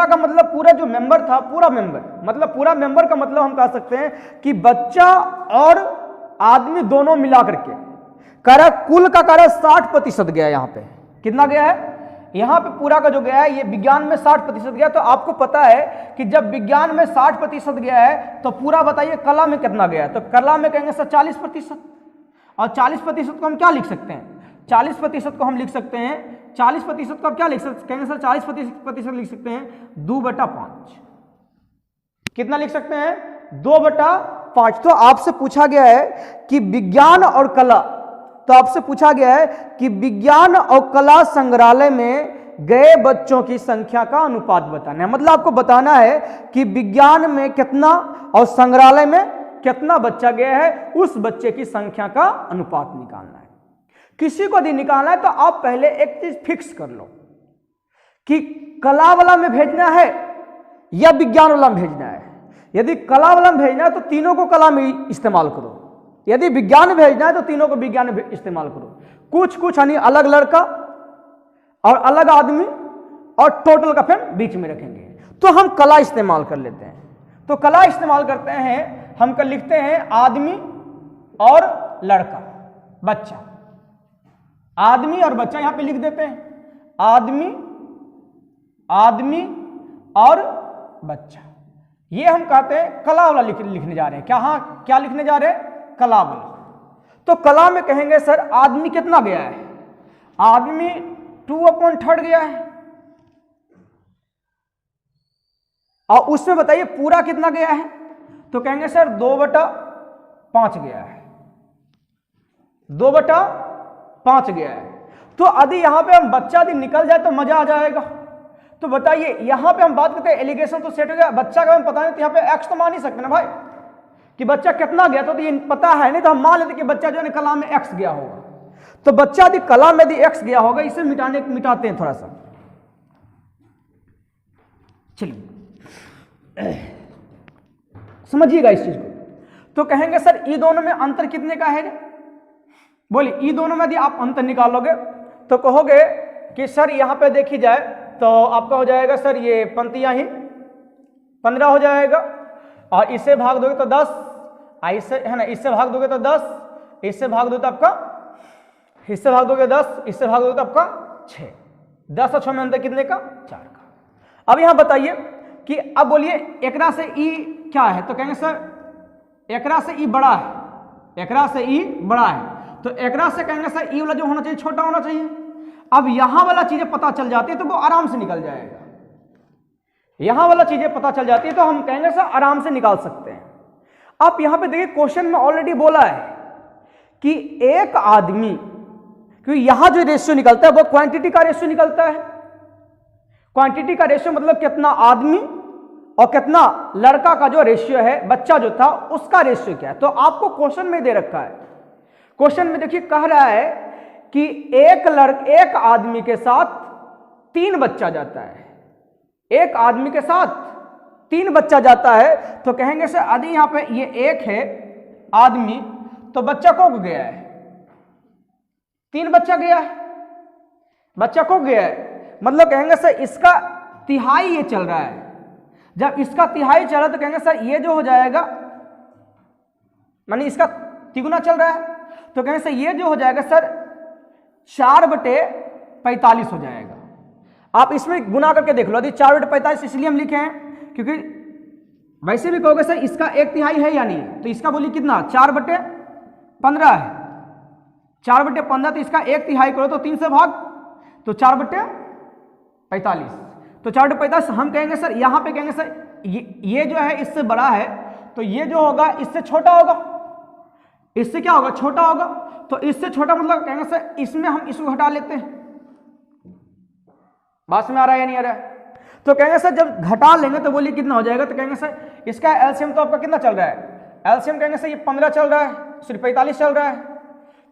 का मतलब पूरा जो मेंबर था, पूरा मेंबर, मतलब पूरा मेंबर का मतलब हम कह सकते हैं कि बच्चा और आदमी दोनों मिला करके कह रहा कुल का कह रहा 60% गया। यहां पे कितना गया है? यहां पे पूरा का जो गया है ये विज्ञान में 60% गया। तो आपको पता है कि जब विज्ञान में 60% गया है तो पूरा बताइए कला में कितना गया है? तो कला में कहेंगे सर 40%। और 40% को हम क्या लिख सकते हैं? 40% को हम लिख सकते हैं, 40% को आप क्या लिख सकते कहेंगे सर? 40% लिख सकते हैं 2/5। कितना लिख सकते हैं? 2/5। तो आपसे पूछा गया है कि विज्ञान और कला, तो आपसे पूछा गया है कि विज्ञान और कला संग्रहालय में गए बच्चों की संख्या का अनुपात बताना है। मतलब आपको बताना है कि विज्ञान में कितना और संग्रहालय में कितना बच्चा गया है, उस बच्चे की संख्या का अनुपात निकालना है। किसी को यदि निकालना है तो आप पहले एक चीज फिक्स कर लो कि कला वाला में भेजना है या विज्ञान वाला में भेजना है। यदि कला वाला में भेजना है तो तीनों को कला में इस्तेमाल करो, यदि विज्ञान में भेजना है तो तीनों को विज्ञान में इस्तेमाल करो। कुछ यानी अलग लड़का और अलग आदमी और टोटल का फिर बीच में रखेंगे। तो हम कला इस्तेमाल कर लेते हैं। तो कला इस्तेमाल करते हैं, हम कल लिखते हैं आदमी और लड़का, बच्चा। आदमी और बच्चा यहां पे लिख देते हैं, आदमी और बच्चा। ये हम कहते हैं कला वाला लिखने जा रहे हैं। क्या लिखने जा रहे हैं? कला वाला। तो कला में कहेंगे सर आदमी कितना गया है? आदमी 2/3 गया है। और उसमें बताइए पूरा कितना गया है? तो कहेंगे सर 2/5 गया है। 2/5 गया है। तो यदि यहां पे हम बच्चा यदि निकल जाए तो मजा आ जाएगा। तो बताइए यहां पे हम बात करते हैं एलिगेशन तो सेट हो गया, बच्चा का हम पता नहीं तो यहां पे एक्स तो मान ही सकते ना भाई कि बच्चा कितना गया। तो ये पता है नहीं तो हम मान लेते कि बच्चा जो है कला में एक्स गया होगा। तो बच्चा यदि कला में यदि एक्स गया होगा, इसे मिटाते हैं थोड़ा सा। चलिए समझिएगा इस चीज को। तो कहेंगे सर ई दोनों में अंतर कितने का है? बोलिए ई दोनों में यदि आप अंतर निकालोगे तो कहोगे कि सर यहां पे देखी जाए तो आपका हो जाएगा सर ये पंक्तियां ही 15 हो जाएगा, और इससे भाग दोगे तो 10, इससे है ना, इससे भाग दोगे तो 10, इससे भाग दो तो आपका, इससे भाग दोगे 10, इससे भाग दोगे तो आपका 6। 10 और 6 में अंतर कितने का? 4 का। अब यहां बताइए कि अब बोलिए एकरा से ई क्या है? तो कहेंगे सर एकरा से ई बड़ा है, एकरा से ई बड़ा है। तो एकरा से कहेंगे सर ई वाला जो होना चाहिए छोटा होना चाहिए। अब यहां वाला चीजें पता चल जाती है तो वो आराम से निकल जाएगा। यहां वाला चीजें पता चल जाती है तो हम कहेंगे सर आराम से निकाल सकते हैं। आप यहां पे देखिए क्वेश्चन में ऑलरेडी बोला है कि एक आदमी, क्योंकि यहां जो रेशियो निकलता है वो क्वांटिटी का रेशियो निकलता है। क्वांटिटी का रेशियो मतलब कितना आदमी और कितना लड़का का जो रेशियो है, बच्चा जो था उसका रेशियो क्या है। तो आपको क्वेश्चन में दे रखा है। क्वेश्चन में देखिए कह रहा है कि एक आदमी के साथ 3 बच्चा जाता है। एक आदमी के साथ 3 बच्चा जाता है तो कहेंगे सर यदि यहाँ पे ये 1 है आदमी तो बच्चा को गया है, 3 बच्चा गया है, बच्चा को गया है, मतलब कहेंगे सर इसका तिहाई ये चल रहा है। जब इसका तिहाई चल रहा है तो कहेंगे सर ये जो हो जाएगा माने इसका तिगुना चल रहा है तो कहेंगे सर ये जो हो जाएगा सर 4/45 हो जाएगा। आप इसमें गुना करके देख लो, यदि 4/45 इसलिए हम लिखे हैं क्योंकि वैसे भी कहोगे सर इसका 1/3 है या नहीं, तो इसका बोलिए कितना 4/15 है, 4/15 तो इसका 1/3 करो तो 3 से भाग तो 4/45, तो 4/45 हम कहेंगे सर यहाँ पे कहेंगे सर ये जो है इससे बड़ा है तो ये जो होगा इससे छोटा होगा, इससे क्या होगा छोटा होगा, तो इससे छोटा मतलब कहेंगे सर इसमें हम इसको घटा लेते हैं। बात में आ रहा है या नहीं आ रहा है? तो कहेंगे सर जब घटा लेंगे तो बोलिए कितना हो जाएगा, तो कहेंगे सर इसका एलसीएम तो आपका कितना चल रहा है, एलसीएम कहेंगे सर ये 15 चल रहा है, सिर्फ 45 चल रहा है,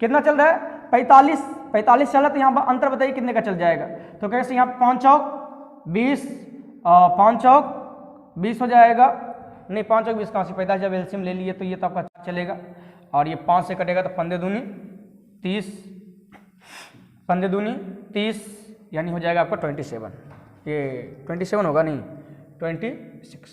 कितना चल रहा है 45 चल रहा है, तो यहाँ पर अंतर बताइए कितने का चल जाएगा, तो कहेंगे सर यहाँ 5 चौक 20, 5 चौक 20 हो जाएगा, नहीं 5 चौक 20 कहाँ से 45, जब एलसीएम ले लिए तो ये तो आपका चलेगा, और ये 5 से कटेगा तो 15 दूनी 30, 15 दूनी 30 यानी हो जाएगा आपका 27, ये 27 होगा नहीं 26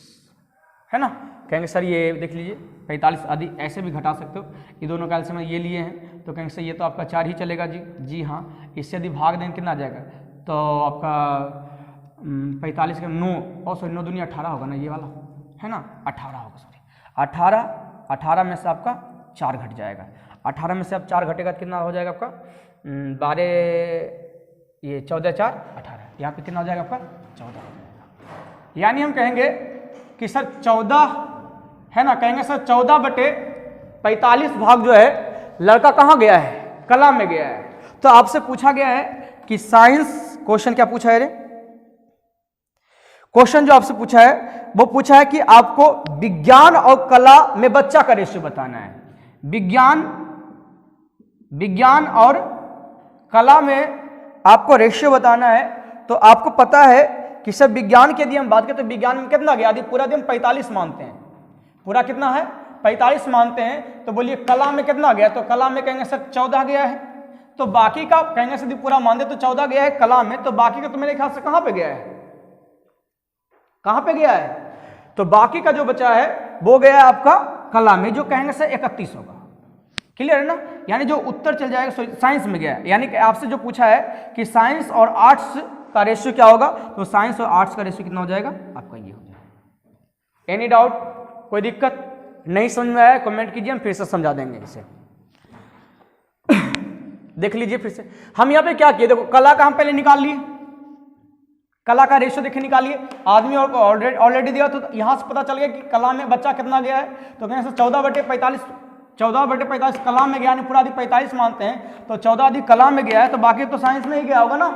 है ना। कहेंगे सर ये देख लीजिए 45 आदि ऐसे भी घटा सकते हो, ये दोनों का एलसीएम ये लिए हैं तो कहेंगे सर ये तो आपका 4 ही चलेगा जी हाँ, इससे यदि भाग देंगे कितना आ जाएगा, तो आपका 45 के 9 और सॉरी 9 दूनी 18 होगा ना, ये वाला है ना 18 होगा, सॉरी 18 में से आपका 4 घट जाएगा, 18 में से आप 4 घटेगा तो कितना हो जाएगा आपका 12 ये 14 4 18, यहाँ पे कितना हो जाएगा आपका 14 हो जाएगा। यानी हम कहेंगे कि सर 14 है ना, कहेंगे सर 14/45 भाग जो है लड़का कहाँ गया है, कला में गया है। तो आपसे पूछा गया है कि साइंस क्वेश्चन क्या पूछा है रे, क्वेश्चन जो आपसे पूछा है वो पूछा है कि आपको विज्ञान और कला में बच्चा का रेशियो बताना है, विज्ञान और कला में आपको रेशियो बताना है। तो आपको पता है कि सब विज्ञान की यदि हम बात करें तो विज्ञान में कितना गया, यदि पूरा दिन 45 मानते हैं, पूरा कितना है 45 मानते हैं, तो बोलिए कला में कितना गया, तो कला में कहेंगे सर 14 गया है, तो बाकी का कहेंगे सर पूरा मान दे तो 14 गया है कला में, तो बाकी का तो मेरे ख्याल से कहां पे गया है, कहां पे गया है, तो बाकी का जो बचा है वो गया है आपका कला में, जो कहेंगे सर 31 होगा। क्लियर है ना, यानी जो उत्तर चल जाएगा साइंस में गया है। यानी कि आपसे जो पूछा है कि साइंस और आर्ट्स का रेशियो क्या होगा, तो साइंस और आर्ट्स का रेशियो कितना हो जाएगा आपका ये हो जाएगा। एनी डाउट, कोई दिक्कत नहीं समझ में आया कमेंट कीजिए, हम फिर से समझा देंगे इसे। देख लीजिए फिर से, हम यहाँ पे क्या किए, देखो कला का हम पहले निकाल लिए, कला का रेशियो देखिए निकालिए, आदमी और ऑलरेडी दिया, तो यहां से पता चल गया कि कला में बच्चा कितना गया है, तो कहेंगे 14/45 कला में गया, यानी पूरा अधिक 45 मानते हैं, तो 14 अधिक कला में गया है, तो बाकी तो साइंस में ही गया होगा ना,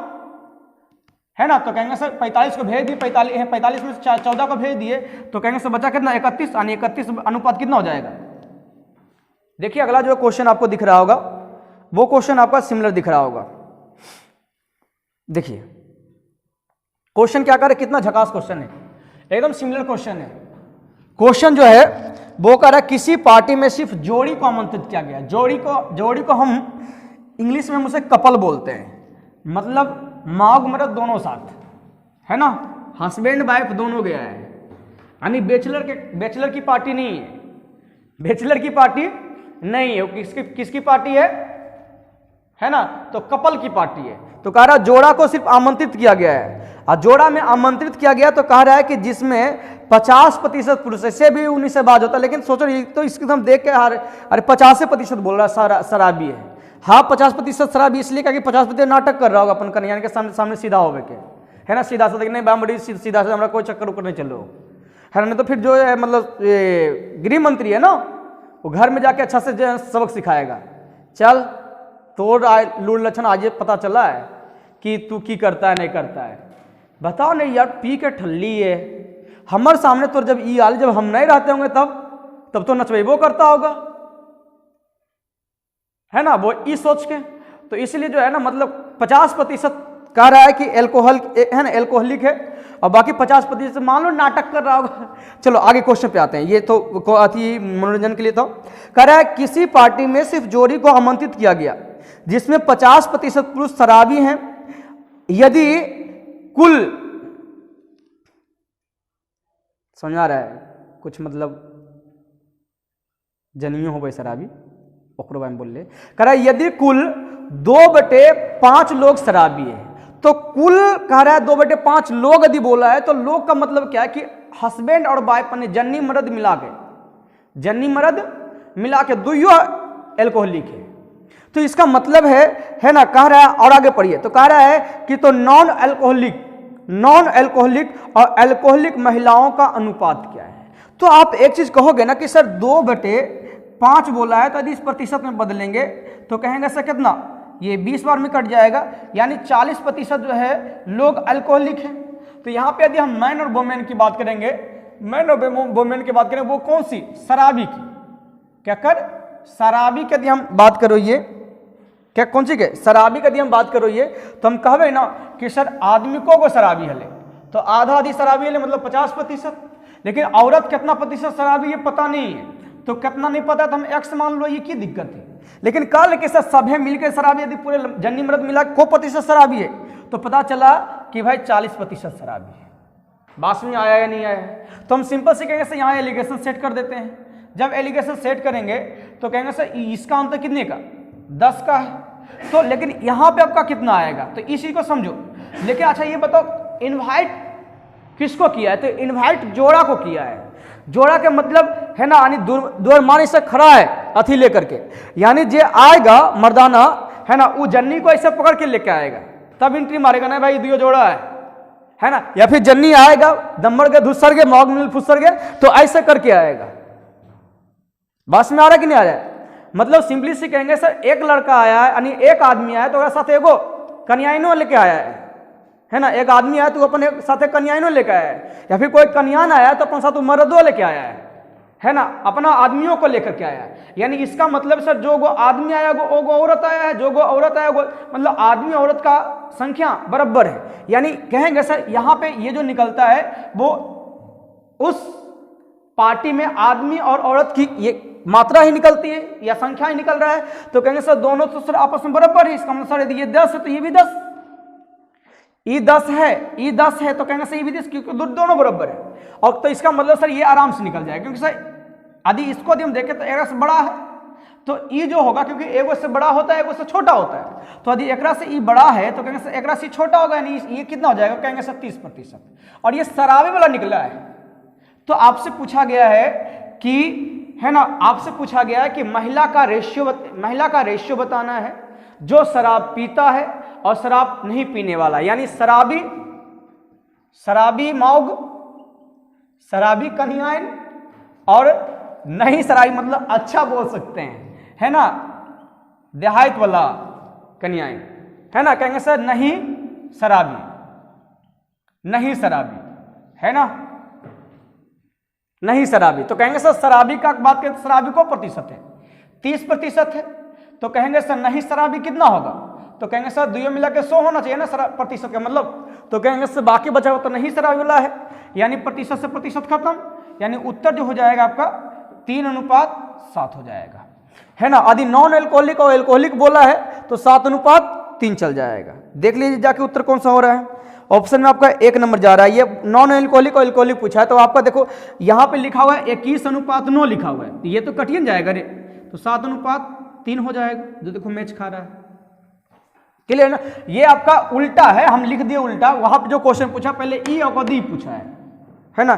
है ना। तो कहेंगे सर 45 को भेज दिए, 45 में से 14 को भेज दिए, तो कहेंगे सर बच्चा कितना 31, यानी 31 अनुपात कितना हो जाएगा। देखिए अगला जो क्वेश्चन आपको दिख रहा होगा वो क्वेश्चन आपका सिमिलर दिख रहा होगा। देखिए क्वेश्चन क्या करे, कितना झकास क्वेश्चन है, एकदम सिमिलर क्वेश्चन है। क्वेश्चन जो है वो कह रहा है किसी पार्टी में सिर्फ जोड़ी को आमंत्रित किया गया, जोड़ी को हम इंग्लिश में उसे कपल बोलते हैं, मतलब माँ मर्द दोनों साथ, है ना, हस्बैंड वाइफ दोनों गया है, यानी बैचलर की पार्टी नहीं है, बैचलर की पार्टी नहीं है, वो किसकी पार्टी है ना, तो कपल की पार्टी है। तो कह रहा जोड़ा को सिर्फ आमंत्रित किया गया है, और जोड़ा में आमंत्रित किया गया तो कह रहा है कि जिसमें 50% पुरुष, ऐसे भी 19 से बात होता है, लेकिन सोचो ये तो इसको हम देख के अरे 50% बोल रहा है शराबी है, हाँ 50% शराबी इसलिए कि 50% नाटक कर रहा होगा अपन कन्या के सामने सीधा होवे के, है ना, सीधा सा नहीं बड़ी सीधा से हमारा कोई चक्कर उक्कर नहीं चल रहा है ना। तो फिर जो है मतलब गृह मंत्री है ना, वो घर में जाके अच्छा से सबक सिखाएगा, चल तोड़ लूड़ लक्षण आज पता चला है कि तू की करता है नहीं करता है, बताओ नहीं यार पी के ठल्ली है, हमारे सामने तो जब ई आल जब हम नहीं रहते होंगे तब तो नचवेबो करता होगा, है ना, वो इस सोच के। तो इसलिए जो है ना मतलब 50% कह रहा है कि एल्कोहल है ना, एल्कोहलिक है, और बाकी 50% मान लो नाटक कर रहा होगा। चलो आगे क्वेश्चन पे आते हैं, ये तो अति मनोरंजन के लिए था। कह रहा है किसी पार्टी में सिर्फ जोड़ी को आमंत्रित किया गया जिसमें 50% पुरुष शराबी हैं, यदि कुल, समझ आ रहा है कुछ, मतलब जनियो हो भाई शराबी ओकरो बारे में बोल ले। कह रहा है यदि कुल 2/5 लोग शराबी है, तो कुल कह रहा है 2/5 लोग यदि बोला है तो लोग का मतलब क्या है कि हस्बैंड और वाइफ ने जन्नी मर्द मिला के दुइयो एल्कोहलिक है। तो इसका मतलब है ना, कह रहा है और आगे पढ़िए तो कह रहा है कि तो नॉन एल्कोहलिक और एल्कोहलिक महिलाओं का अनुपात क्या है। तो आप एक चीज कहोगे ना कि सर 2/5 बोला है, तो यदि इस प्रतिशत में बदलेंगे तो कहेंगे सर कितना, ये 20 बार में कट जाएगा, यानी 40% जो है लोग अल्कोहलिक हैं। तो यहाँ पे यदि हम मैन और वोमेन की बात करेंगे, मैन और वोमेन की बात करें, वो कौन सी, शराबी की, क्या कर, शराबी की यदि हम बात करो, ये क्या कौन सी के, शराबी की यदि हम बात करो, ये तो हम कहवे ना कि सर आदमी को शराबी हले, तो आधा आधी शराबी हले मतलब 50%, लेकिन औरत कितना प्रतिशत शराबी ये पता नहीं है, तो कितना नहीं पता तो हम एक्स मान लो, ये की दिक्कत है। लेकिन कल के साथ सभी मिलकर शराबी, यदि पूरे जन्नी मर्द मिला को प्रतिशत शराबी है, तो पता चला कि भाई 40% शराबी है। बात में आया या नहीं आया है? तो हम सिंपल से कहेंगे सर यहाँ एलिगेशन सेट कर देते हैं। जब एलिगेशन सेट करेंगे तो कहेंगे सर इसका आंसर कितने का, 10 का है, तो लेकिन यहाँ पे आपका कितना आएगा, तो इसी को समझो। लेकिन अच्छा ये बताओ इन्वाइट किसको किया है, तो इन्वाइट जोड़ा को किया है। जोड़ा के मतलब है ना, यानी दूरमानी से खड़ा है अथी लेकर के, यानी जे आएगा मर्दाना है ना, वो जन्नी को ऐसे पकड़ के लेके आएगा, तब एंट्री मारेगा ना भाई दियो जोड़ा है ना, या फिर जन्नी आएगा दम्मड़ के धुसर के मौग मिल फुसर के, तो ऐसे करके आएगा। बस में आ रहा है कि नहीं आ रहा है? मतलब सिंपली से कहेंगे सर एक लड़का आया है, यानी एक आदमी आया तो साथ एगो कन्याइनो लेके आया है ना, एक आदमी आया तो अपने साथ कन्याइनो लेके आया है, या फिर कोई कन्यान आया तो अपने साथ मर्दो लेके आया है ना, अपना आदमियों को लेकर के आया है। यानी इसका मतलब सर जो गो आदमी आया वो गो औरत आया है, जो गो औरत आया वो मतलब आदमी औरत का संख्या बराबर है। यानी कहेंगे सर यहाँ पे ये जो निकलता है वो उस पार्टी में आदमी और औरत की ये मात्रा ही निकलती है या संख्या ही निकल रहा है, तो कहेंगे सर दोनों तो सर आपस में बराबर है। इसका मतलब सर यदि ये 10 है तो ये भी 10, ई 10 है तो कहेंगे सर ये भी 10, क्योंकि दोनों बराबर है। और तो इसका मतलब सर ये आराम से निकल जाएगा, क्योंकि सर यदि इसको यदि हम देखें तो एगो से बड़ा है तो ई जो होगा, क्योंकि एगो से बड़ा होता है एगो से छोटा होता है, तो यदि एकरा से ई बड़ा है तो कहेंगे सर एकरा से छोटा होगा, यानी ये कितना हो जाएगा, कहेंगे सर 30%। और ये शराबी वाला निकला है। तो आपसे पूछा गया है कि है ना, आपसे पूछा गया है कि महिला का रेशियो बताना है जो शराब पीता है और शराब नहीं पीने वाला, यानी शराबी मौग, शराबी कन्यायन और नहीं शराबी, मतलब अच्छा बोल सकते हैं है ना, देहात वाला कन्यायन है ना, कहेंगे सर नहीं शराबी है ना, नहीं शराबी। तो कहेंगे सर शराबी का बात करें तो शराबी को प्रतिशत है 30% है, तो कहेंगे सर नहीं शराबी कितना होगा, तो कहेंगे सर दुइयों मिला के 100 होना चाहिए ना प्रतिशत का मतलब, तो कहेंगे सर बाकी बचा हुआ तो नहीं शराबी वाला है, यानी प्रतिशत से प्रतिशत खत्म, यानी उत्तर जो हो जाएगा आपका 3:7 हो जाएगा है ना। यदि नॉन एल्कोहलिक और एल्कोहलिक बोला है तो 7:3 चल जाएगा। देख लीजिए जाके उत्तर कौन सा हो रहा है। ऑप्शन में आपका 1 नंबर जा रहा है, ये नॉन एल्कोहलिक और एल्कोहलिक पूछा है, तो आपका देखो यहाँ पे लिखा हुआ है 21:9 लिखा हुआ है, ये तो कटियन जाएगा रे, तो 7:3 हो जाएगा, जो देखो मैच खा रहा है। क्लियर ना, ये आपका उल्टा है, हम लिख दिए उल्टा, वहां पे जो क्वेश्चन पूछा पहले ई और दी पूछा है ना।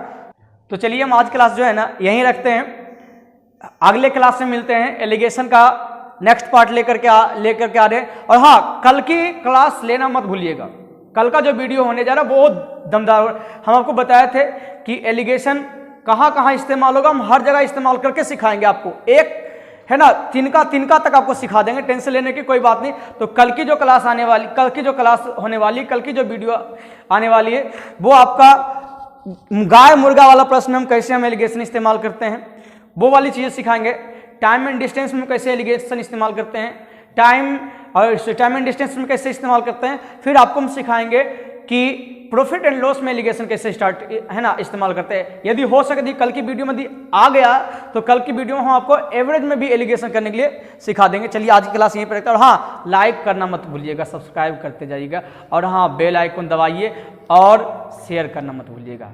तो चलिए हम आज क्लास जो है ना यहीं रखते हैं, अगले क्लास में मिलते हैं, एलिगेशन का नेक्स्ट पार्ट लेकर के आ रहे हैं। और हाँ, कल की क्लास लेना मत भूलिएगा, कल का जो वीडियो होने जा रहा है बहुत दमदार। हम आपको बताए थे कि एलिगेशन कहाँ कहाँ इस्तेमाल होगा, हम हर जगह इस्तेमाल करके सिखाएंगे आपको, एक है ना तिनका तक आपको सिखा देंगे, टेंशन लेने की कोई बात नहीं। तो कल की जो क्लास होने वाली, कल की जो वीडियो आने वाली है, वो आपका गाय मुर्गा वाला प्रश्न हम कैसे हम एलिगेशन इस्तेमाल करते हैं वो वाली चीज़ें सिखाएंगे। टाइम एंड डिस्टेंस में कैसे एलिगेशन इस्तेमाल करते हैं, टाइम एंड डिस्टेंस में कैसे इस्तेमाल करते हैं, फिर आपको हम सिखाएंगे कि प्रॉफिट एंड लॉस में एलिगेशन कैसे स्टार्ट है ना इस्तेमाल करते हैं। यदि हो सके कल की वीडियो में आ गया तो कल की वीडियो में हम आपको एवरेज में भी एलिगेशन करने के लिए सिखा देंगे। चलिए आज की क्लास यहीं पर रखते हैं। और हाँ, लाइक करना मत भूलिएगा, सब्सक्राइब करते जाइएगा और हाँ बेल आइकन दबाइए और शेयर करना मत भूलिएगा।